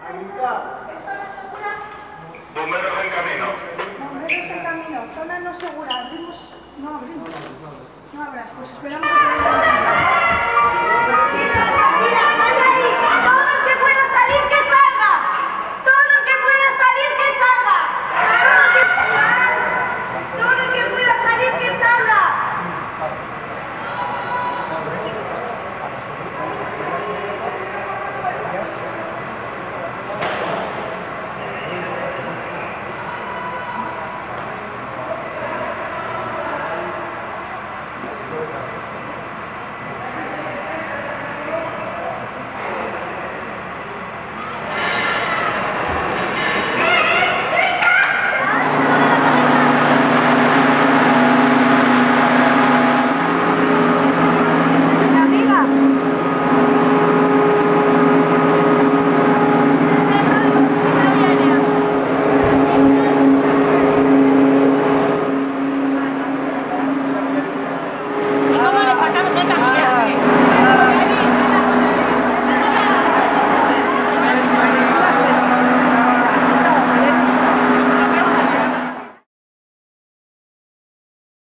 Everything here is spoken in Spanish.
¿Esto no es segura? Bomberos en camino. Bomberos en camino. Zona no segura. Abrimos. No abrimos. No abras. Pues esperamos a que venga.